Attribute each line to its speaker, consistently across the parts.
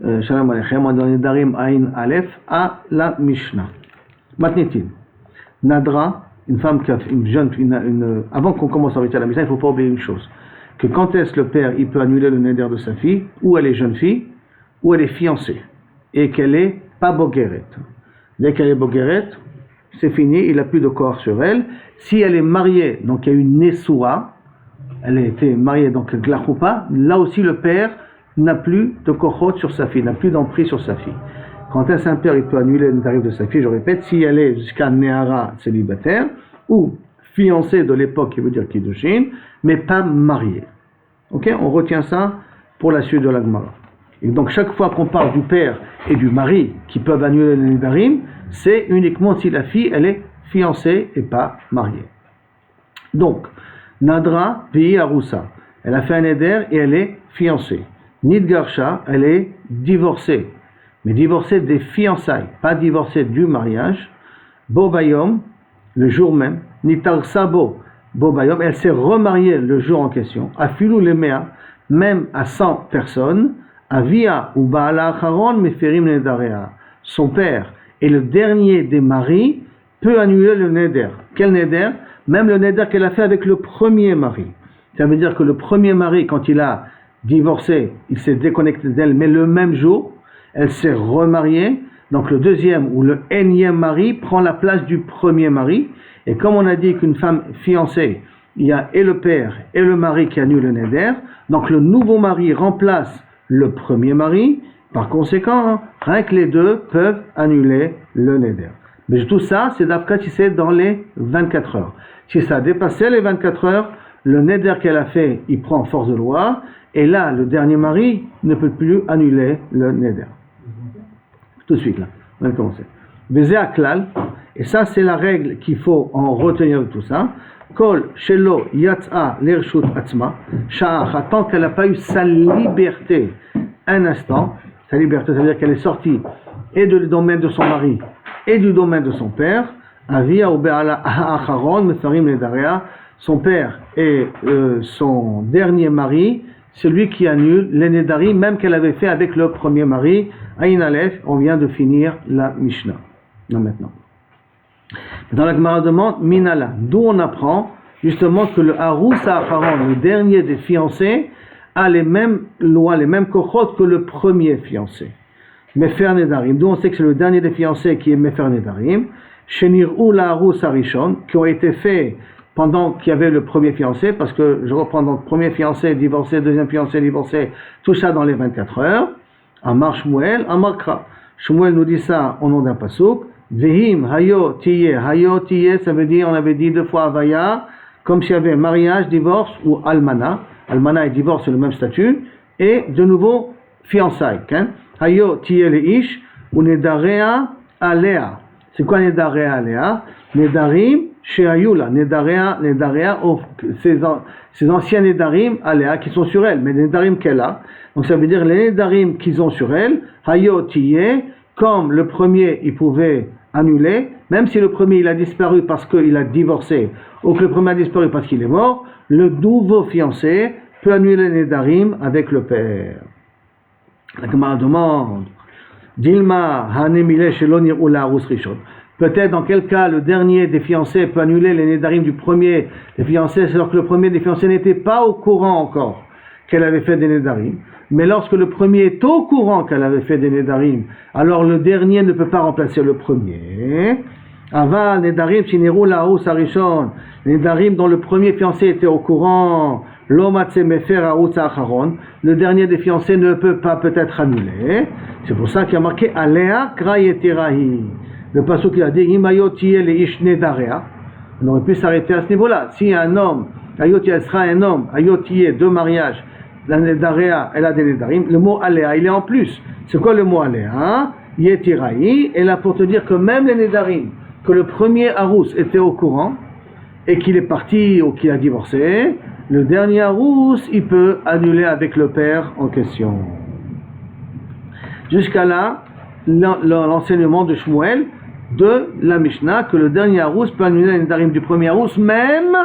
Speaker 1: Shalom Aleichem, on donne Darim Aïn Aleph à la Mishnah. Matnetin. Nadra, une femme qui a une jeune, avant qu'on commence à regarder la Mishnah, il ne faut pas oublier une chose. Que quand est-ce le père, il peut annuler le neder de sa fille, ou elle est jeune fille, ou elle est fiancée, et qu'elle est pas bogeret. Dès qu'elle est bogeret, c'est fini, il n'a plus de corps sur elle. Si elle est mariée, donc il y a une Nessoua, elle a été mariée, donc Glachoupa, là aussi le père n'a plus de kohot sur sa fille, n'a plus d'emprise sur sa fille. Quand est-ce un père, il peut annuler le tarif de sa fille, je répète, si elle est jusqu'à Nehara célibataire, ou fiancée de l'époque, qui veut dire Kiddushin, mais pas mariée. Ok, on retient ça pour la suite de la Gemara. Et donc chaque fois qu'on parle du père et du mari qui peuvent annuler le Nedarim, c'est uniquement si la fille, elle est fiancée et pas mariée. Donc, Nadra Pi Aroussa, elle a fait un Neder et elle est fiancée. Nidgarsha, elle est divorcée, mais divorcée des fiançailles, pas divorcée du mariage. Bobayom, le jour même. Nitarsabo, Bobayom, elle s'est remariée le jour en question. Afilou Lemea, même à 100 personnes. Avia ou Baala Acharon Meferim Nedarea. Son père et le dernier des maris peut annuler le Neder. Quel Neder? Même le Neder qu'elle a fait avec le premier mari. Ça veut dire que le premier mari, quand il a divorcé, il s'est déconnecté d'elle, mais le même jour, elle s'est remariée. Donc le deuxième ou le énième mari prend la place du premier mari. Et comme on a dit qu'une femme fiancée, il y a et le père et le mari qui annulent le Neder, donc le nouveau mari remplace le premier mari. Par conséquent, rien que les deux peuvent annuler le Neder. Mais tout ça, c'est d'Afka si c'est dans les 24 heures. Si ça a dépassé les 24 heures, le Neder qu'elle a fait, il prend force de loi. Et là, le dernier mari ne peut plus annuler le Neder. Tout de suite, là, on va commencer. Baiser à klal, et ça, c'est la règle qu'il faut en retenir de tout ça. Kol shelo yatsa l'ershut atzma, sha'ach, tant qu'elle n'a pas eu sa liberté un instant, sa liberté, ça veut dire qu'elle est sortie et du domaine de son mari et du domaine de son père, avia ou be'ala acharon mefarim nedaria, son père et son dernier mari, celui qui annule les Nedarim, même qu'elle avait fait avec le premier mari. Aïn Aleph, on vient de finir la Mishnah. Non, maintenant. Dans la Gemara demande, Minala, d'où on apprend justement que le Harous Acharon, le dernier des fiancés, a les mêmes lois, les mêmes kochot que le premier fiancé. Mefer Nedarim, d'où on sait que c'est le dernier des fiancés qui est Mefer Nedarim. Shenir'u la Harous Arishon, qui ont été faits pendant qu'il y avait le premier fiancé, parce que je reprends donc premier fiancé, divorcé, deuxième fiancé, divorcé, tout ça dans les 24 heures. Amar Shmuel, Amar Kra. Shmuel nous dit ça au nom d'un pasouk. Vehim, hayo, tiye, ça veut dire, on avait dit deux fois avaya, comme s'il y avait mariage, divorce ou almana. Almana et divorce, c'est le même statut. Et de nouveau, fiançailles. Hein? Hayo, tiye le ish, ou nedarea alea. C'est quoi nedarea alea? Nedarim, chez Ayula, Nedarea, ces anciens Nedarim, Aléa, qui sont sur elle, mais les Nedarim qu'elle a. Donc ça veut dire les Nedarim qu'ils ont sur elle, Hayo Tiye, comme le premier, il pouvait annuler, même si le premier il a disparu parce qu'il a divorcé, ou que le premier a disparu parce qu'il est mort, le nouveau fiancé peut annuler les Nedarim avec le père. La Gemara demande, Dilma, Hanemile, Shelonir Ula Rus Rishon. Peut-être dans quel cas le dernier des fiancés peut annuler les Nedarim du premier des fiancés, alors que le premier des fiancés n'était pas au courant encore qu'elle avait fait des Nedarim. Mais lorsque le premier est au courant qu'elle avait fait des Nedarim, alors le dernier ne peut pas remplacer le premier. Ava Nedarim Shineru Laous Arishon. Nedarim dont le premier fiancé était au courant, Lomatse Mefer Aoutz Acharon. Le dernier des fiancés ne peut pas peut-être annuler. C'est pour ça qu'il y a marqué Alea Krayetirahi. Le pasuk qui a dit Imayotiye le ish nedarea. On aurait pu s'arrêter à ce niveau-là. Si un homme, Ayotiye sera un homme, Ayotiye, deux mariages, la nedarea, elle a des nedarim. Le mot alea, il est en plus. C'est quoi le mot alea? Yetirahi. Et là pour te dire que même les nedarim, que le premier Harous était au courant et qu'il est parti ou qu'il a divorcé, le dernier Harous, il peut annuler avec le père en question. Jusqu'à là, l'enseignement de Shmuel de la Mishnah, que le dernier Harous peut annuler les Nedarim du premier Harous, même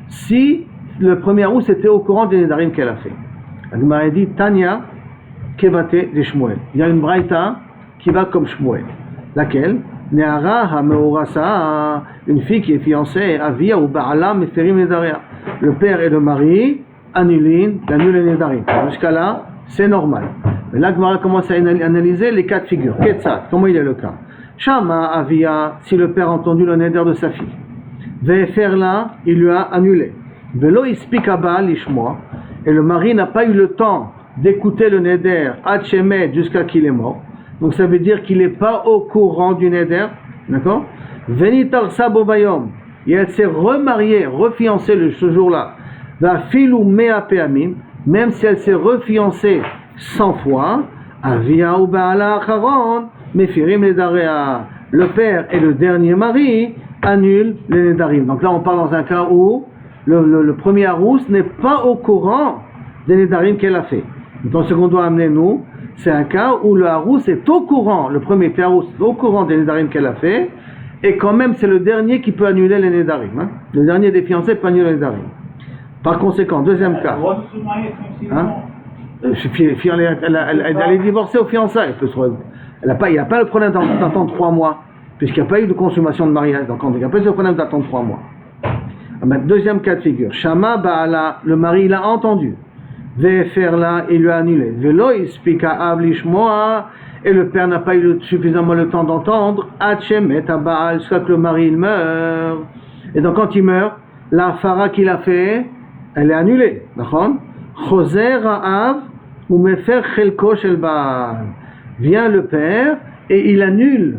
Speaker 1: si le premier Harous était au courant des Nedarim qu'elle a fait. La Gemara dit, Tanya, Kevate de Shmuel. Il y a une braïta qui va comme Shmuel. Laquelle? Ne'ara ha'meorasa, une fille qui est fiancée, avia ou ba'ala meferim nedaria. Le père et le mari annulent les nedarim. Jusqu'à là, c'est normal. Mais là, Gemara commence à analyser les cas de figure. Ketzat, comment il est le cas? Shama avia, si le père a entendu le neder de sa fille. Ve'efer là, il lui a annulé. Velo ispika ba'al lishmoa, et le mari n'a pas eu le temps d'écouter le neder ad shemet jusqu'à qu'il est mort. Donc ça veut dire qu'il n'est pas au courant du neder, d'accord? Venitarsa bobayom, et elle s'est remariée, refiancée ce jour-là. Va filu mea peamim, même si elle s'est refiancée 100 fois. Avia ou baala acharon, mefirim nedarea. Le père et le dernier mari annulent les nedarim. Donc là on parle dans un cas où le premier arous n'est pas au courant des nedarim qu'elle a fait. Donc ce qu'on doit amener nous, c'est un cas où le harous est au courant, le premier harous est au courant des nedarim qu'elle a fait, et quand même c'est le dernier qui peut annuler les nedarim. Hein? Le dernier des fiancés peut annuler les nedarim. Par conséquent, deuxième cas. Hein? Elle est divorcée aux fiançailles. Il n'y a pas le problème d'attendre 3 mois, puisqu'il n'y a pas eu de consommation de mariage. Donc il n'y a pas eu le problème d'attendre 3 mois. Deuxième cas de figure. Shama Ba'ala, le mari l'a entendu. Ve'efer là, il lui a annulé. Velo ispika avlishmoa, et le père n'a pas eu suffisamment le temps d'entendre. Hachemet Baal, jusqu'à que le mari il meurt. Et donc quand il meurt, la fara qu'il a fait, elle est annulée. D'accord? Choser Ra'av ou mefer chelko shel Baal. Vient le père et il annule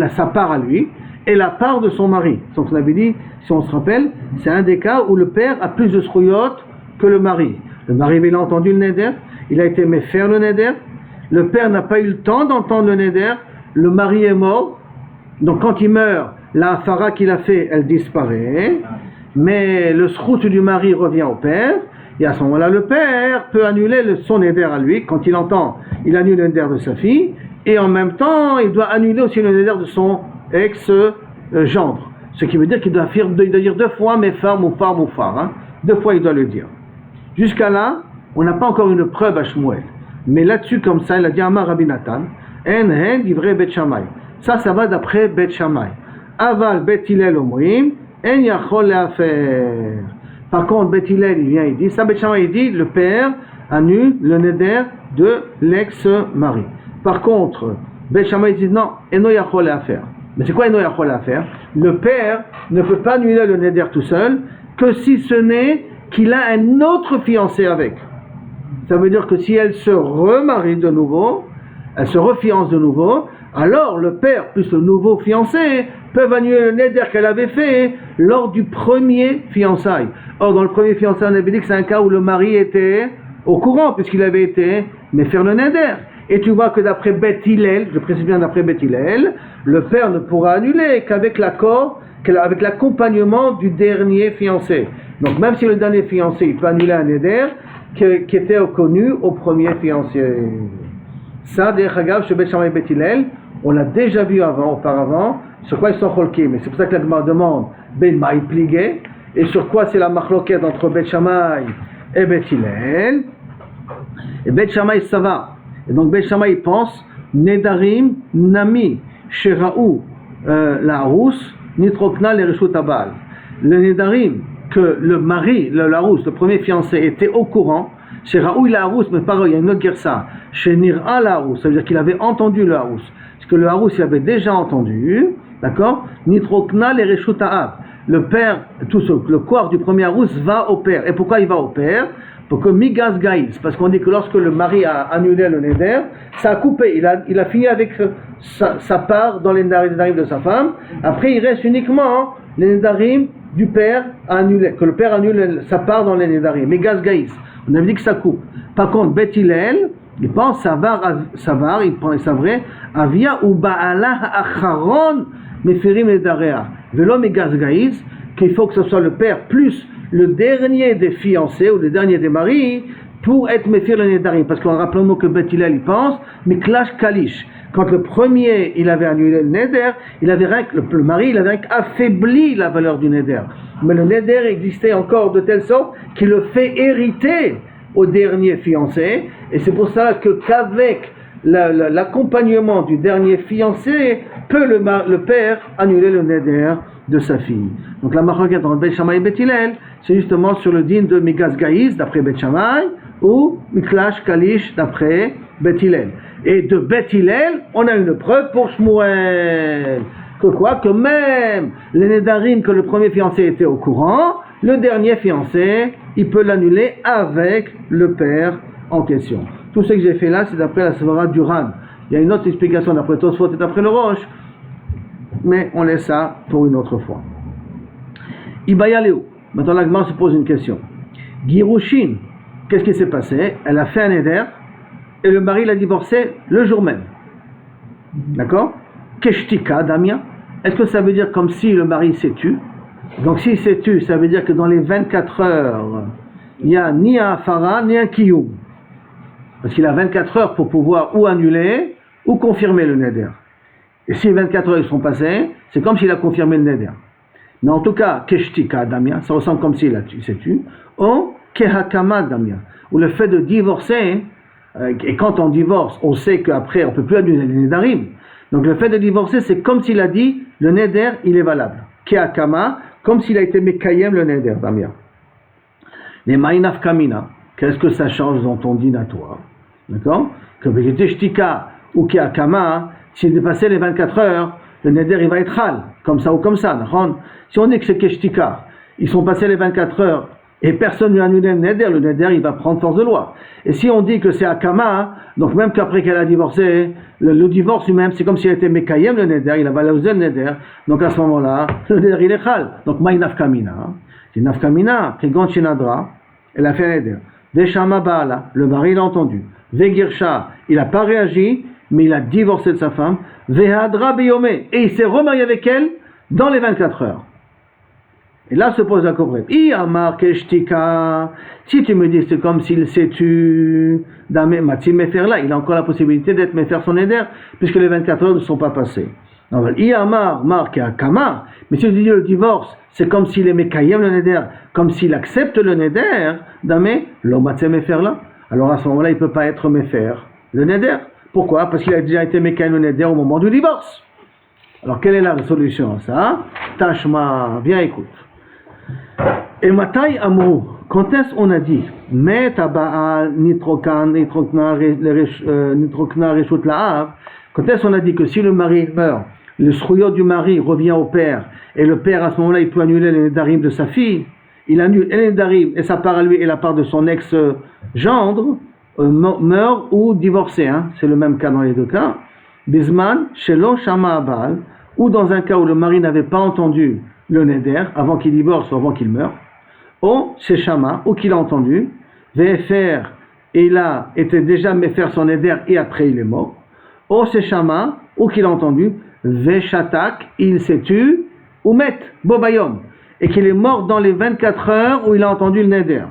Speaker 1: sa part à lui et la part de son mari. Donc on avait dit, si on se rappelle, c'est un des cas où le père a plus de srouyot que le mari. Le mari, il a entendu le neder, il a été méfer le neder, le père n'a pas eu le temps d'entendre le neder, le mari est mort, donc quand il meurt, la fara qu'il a fait, elle disparaît, mais le srout du mari revient au père, et à ce moment-là, le père peut annuler son neder à lui, quand il entend, il annule le neder de sa fille, et en même temps, il doit annuler aussi le neder de son ex-gendre. Ce qui veut dire qu'il doit dire 2 fois méfar, moufar, moufar. Hein. 2 fois, il doit le dire. Jusqu'à là, on n'a pas encore une preuve à Shmuel. Mais là-dessus, comme ça, il a dit Amar Rabbi Nathan, En hen divrei Bet Shammai. Ça va d'après Bet Shammai. Aval Bet Hillel omrim, En yachol leafer. Par contre, Bet Hillel, il vient, il dit, ça Bet Shammai, il dit, le père annule le neder de l'ex-mari. Par contre, Bet Shammai dit non, Eno yachol leafer. Mais c'est quoi Eno yachol leafer? Le père ne peut pas annuler le neder tout seul, que si ce n'est qu'il a un autre fiancé avec. Ça veut dire que si elle se remarie de nouveau, elle se refiance de nouveau, alors le père plus le nouveau fiancé peuvent annuler le neder qu'elle avait fait lors du premier fiançailles. Or dans le premier fiançailles, on avait dit que c'est un cas où le mari était au courant puisqu'il avait été mais faire le neder. Et tu vois que d'après Bet Hillel, je précise bien d'après Bet Hillel, le père ne pourra annuler qu'avec l'accord, avec l'accompagnement du dernier fiancé. Donc même si le dernier fiancé il peut annuler un neder qui était connu au premier fiancé. Ça, d'ailleurs, chez Bet Shammai et Bet Hillel, on l'a déjà vu auparavant, sur quoi ils sont cholqués. Mais c'est pour ça que la Gemara demande Ben Maï Pligé, et sur quoi c'est la marloquette entre Bet Shammai et Bet Hillel. Et Bet Shammai ça va. Et donc Bet Shammai pense Nedarim Nami Sheraou la Rousse Nitrokna le Reshut Abal. Le Nedarim que le mari, le Larousse, le premier fiancé, était au courant. Chez Raoul la Harousse, mais pareil, il y a une autre guerre. Chez Nira la Harousse, ça veut dire qu'il avait entendu le Harousse. Parce que le Harousse, il avait déjà entendu, d'accord? Nitrokna les Reshutaab. Le père, le corps du premier Harousse va au père. Et pourquoi il va au père? Pour que Migas Gaïs, parce qu'on dit que lorsque le mari a annulé le neder, ça a coupé. Il a fini avec sa part dans les nedarim de sa femme. Après, il reste uniquement les nedarim du père annulé, que le père annule sa part dans les nedarim. Migas Gaïs. On avait dit que ça coupe. Par contre, Bet Hillel, il pense savar, il prend les savrais, avia ou ba'ala acharon mefirim nedarea. Velo Migas Gaïs, qu'il faut que ce soit le père plus le dernier des fiancés ou le dernier des maris pour être méfir le nedarim. Parce qu'on rappelons que Bet Hillel il pense, mais clash kalish. Quand le premier il avait annulé le neder, le mari il avait affaibli la valeur du neder. Mais le neder existait encore de telle sorte qu'il le fait hériter au dernier fiancé, et c'est pour ça qu'avec l'accompagnement du dernier fiancé, peut le père annuler le neder de sa fille. Donc la marquette entre Beit Shammai et Beit Hillel, c'est justement sur le din de Migas Gaïs d'après Beit Shammai ou Miklash Kalish d'après Beit Hillel. Et de Beit Hillel, on a une preuve pour Shmuel. Que même les nedarim que le premier fiancé était au courant, le dernier fiancé, il peut l'annuler avec le père en question. Tout ce que j'ai fait là, c'est d'après la Svara du Ran. Il y a une autre explication d'après Tosfot et d'après le Roche, mais on laisse ça pour une autre fois. Ibaya Léo. Maintenant, la Gemara se pose une question. Girushin, qu'est-ce qui s'est passé? Elle a fait un éder et le mari l'a divorcé le jour même. D'accord? Keshtika, Damien. Est-ce que ça veut dire comme si le mari s'est tu? Donc, s'il s'est tu, ça veut dire que dans les 24 heures, il n'y a ni un Afara, ni un Kiyum. Parce qu'il a 24 heures pour pouvoir ou annuler ou confirmer le neder. Et si 24 heures sont passées, c'est comme s'il a confirmé le neder. Mais en tout cas, Keshtika, Damien, ça ressemble comme s'il s'est tu. Ou Kehakama, Damien. Ou le fait de divorcer, et quand on divorce, on sait qu'après, on ne peut plus annuler le nedarim. Donc le fait de divorcer, c'est comme s'il a dit, le neder, il est valable. Kehakama, comme s'il a été mekayem le neder, Damien. Les Ma'inaf Kamina, qu'est-ce que ça change dans ton din à toi? D'accord? Que Keshtika ou Kehakama, s'il dépassait les 24 heures, le neder il va être hal, comme ça ou comme ça. Si on dit que c'est Keshtika, ils sont passés les 24 heures et personne ne lui a annulé le neder il va prendre force de loi. Et si on dit que c'est Akama, donc même qu'après qu'elle a divorcé, le divorce lui-même, c'est comme s'il était Mekayem le neder, il a valorisé le neder, donc à ce moment-là, le neder il est hal. Donc Maï Nafkamina, c'est Nafkamina, Kegon Shinadra, elle a fait un neder. Deshama Baala, le mari l'a entendu. Vegirsha, il n'a pas réagi, mais il a divorcé de sa femme. Vehadra Beyome, et il s'est remarié avec elle dans les 24 heures. Et là se pose la cobrette. Iamar Keshtika, si tu me dis c'est comme s'il s'est tu, Matim Mefer là, il a encore la possibilité d'être Mefer son éder, puisque les 24 heures ne sont pas passées. Iamar, Mark Kama, mais si tu dis le divorce, c'est comme s'il est Mekayem le neder, comme s'il accepte le neder, Damé, l'Omatzem Mefer là. Alors à ce moment-là, il ne peut pas être Mefer le neder. Pourquoi? Parce qu'il a déjà été Mekayem le neder au moment du divorce. Alors quelle est la solution à ça? Tashma, viens écoute. Et Matai Amrou, quand est-ce qu'on a dit Met Baal Nitrokna Reshut La'av, quand est-ce qu'on a dit que si le mari meurt, le srouyot du mari revient au père, et le père à ce moment-là il peut annuler les nedarim de sa fille, il annule les nedarim et sa part à lui et la part de son ex-gendre, meurt ou divorcé, hein, c'est le même cas dans les deux cas. Bisman, Shelo Shama Baal, ou dans un cas où le mari n'avait pas entendu le neder avant qu'il divorce ou avant qu'il meure, ou chez Shama, ou qu'il a entendu, VFR, et il a été déjà méfaire son neder et après il est mort, ou chez Shama, ou qu'il a entendu, Veshatak, il s'est tu, ou met, Bobayom, et qu'il est mort dans les 24 heures où il a entendu le neder.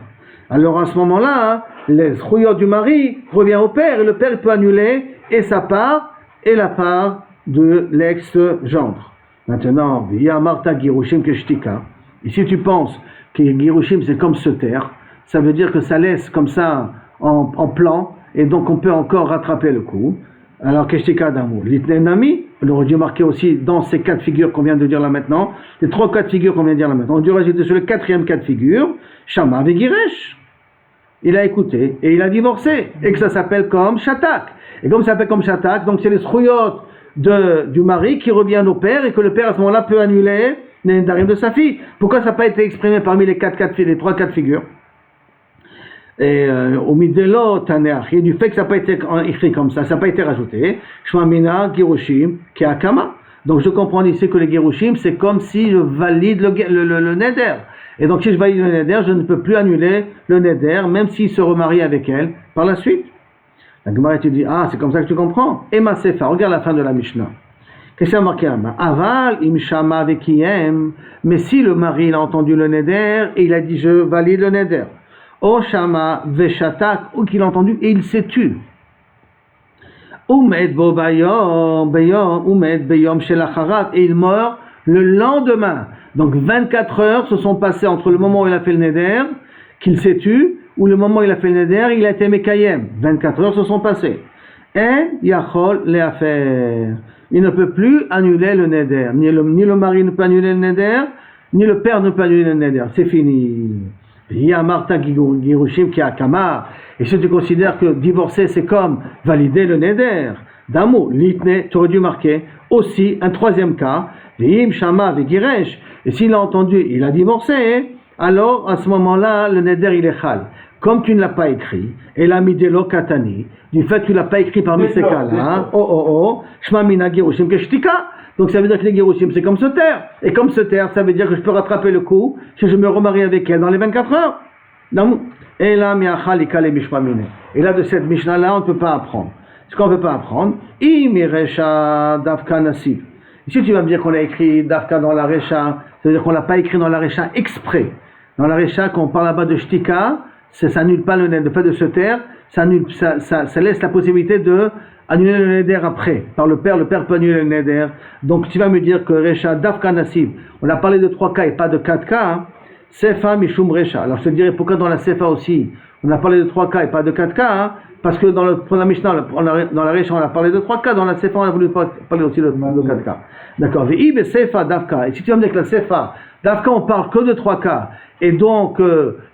Speaker 1: Alors à ce moment-là, hein, les rouillons du mari revient au père, et le père peut annuler et sa part et la part de l'ex-gendre. Maintenant, Yamarta Girushim Keshtika. Et si tu penses que Girushim c'est comme se taire, ça veut dire que ça laisse comme ça en plan, et donc on peut encore rattraper le coup. Alors Keshtika d'amour. L'itnenami, on aurait dû marquer aussi dans ces quatre figures qu'on vient de dire là maintenant, les trois cas de figure qu'on vient de dire là maintenant. On aurait dû rajouter sur le quatrième cas de figure, Shama Vegiresh. Il a écouté et il a divorcé, et que ça s'appelle comme Shatak. Et comme ça s'appelle comme Shatak, donc c'est les srouillottes du mari qui revient au père et que le père à ce moment-là peut annuler les nedarim de sa fille. Pourquoi ça n'a pas été exprimé parmi les les trois cas de figure? Et au midelo taneach, et du fait que ça n'a pas été écrit comme ça n'a pas été rajouté. Shmamina Girushim Keakama. Donc je comprends ici que les Girushim c'est comme si je valide le neder. Et donc si je valide le neder, je ne peux plus annuler le neder, même s'il se remarie avec elle par la suite. La Gemara te dit, ah, c'est comme ça que tu comprends. Et ma sefa, regarde la fin de la Mishnah. Qu'est-ce qu'il y a marqué là-bas? Aval, imshama vekiyem. Mais si le mari il a entendu le neder et il a dit, je valide le neder. O shama veshatak, ou qu'il a entendu et il s'est tu. Umed bo bayom, umed beyom shelacharat. Et il meurt le lendemain. Donc 24 heures se sont passées entre le moment où il a fait le neder, qu'il s'est tu, où le moment où il a fait le neder, il a été Mekayem. 24 heures se sont passées. Et Yachol les affaires. Il ne peut plus annuler le neder. Ni le mari ne peut annuler le neder, ni le père ne peut annuler le neder. C'est fini. Il y a Martha Girushim qui a Kamar. Et si tu considères que divorcer c'est comme valider le neder, d'amour, l'itne, tu aurais dû marquer aussi un troisième cas, V'im Shama V'giresh. Et s'il a entendu, il a divorcé, alors à ce moment-là, le neder il est chal. Comme tu ne l'as pas écrit, et la midelo katani, du fait que tu ne l'as pas écrit parmi ces cas-là, shma mina girushim keshtika. Donc ça veut dire que les girushim c'est comme se taire. Et comme se taire, ça veut dire que je peux rattraper le coup si je me remarie avec elle dans les 24 heures. Et là, et là de cette Mishnah-là, on ne peut pas apprendre. Ce qu'on ne peut pas apprendre, imiresha dafka nasib. Ici tu vas me dire qu'on a écrit dafka dans la recha, ça veut dire qu'on ne l'a pas écrit dans la recha exprès. Dans la recha, quand on parle là-bas de shtika, ça n'annule pas le neder. Le fait de se taire, ça laisse la possibilité de annuler le neder après. Par le père peut annuler le neder. Donc tu vas me dire que recha dafka nasib, on a parlé de 3 cas et pas de 4 cas, hein. Sefa mishum recha. Alors je te dirais pourquoi dans la sefa aussi, on a parlé de 3 cas et pas de 4 cas, hein. Parce que dans la Mishnah, dans la recha, on a parlé de 3 cas, dans la sefa, on a voulu parler aussi de 4 cas. D'accord. Ve'ib sefa dafka. Et si tu vas me dire que la sefa dafka, on parle que de 3 cas, et donc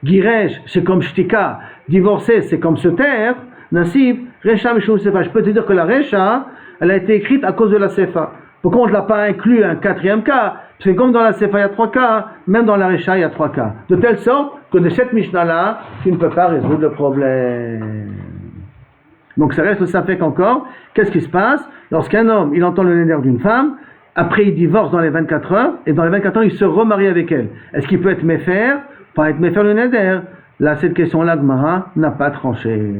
Speaker 1: giresh, c'est comme shtika, divorcer, c'est comme se taire, nasib, recha mishum sefa. Je peux te dire que la recha, elle a été écrite à cause de la sefa. Pourquoi on ne l'a pas inclus un 4e cas? Parce que comme dans la sefa il y a 3 cas, même dans la recha il y a 3 cas. De telle sorte que de cette Mishnah-là, tu ne peux pas résoudre le problème. Donc ça reste le safek encore. Qu'est-ce qui se passe lorsqu'un homme, il entend le neder d'une femme, après il divorce dans les 24 heures, et dans les 24 heures il se remarie avec elle. Est-ce qu'il peut être méfer? Pas être méfer le neder. Là, cette question-là, Gemara n'a pas tranché.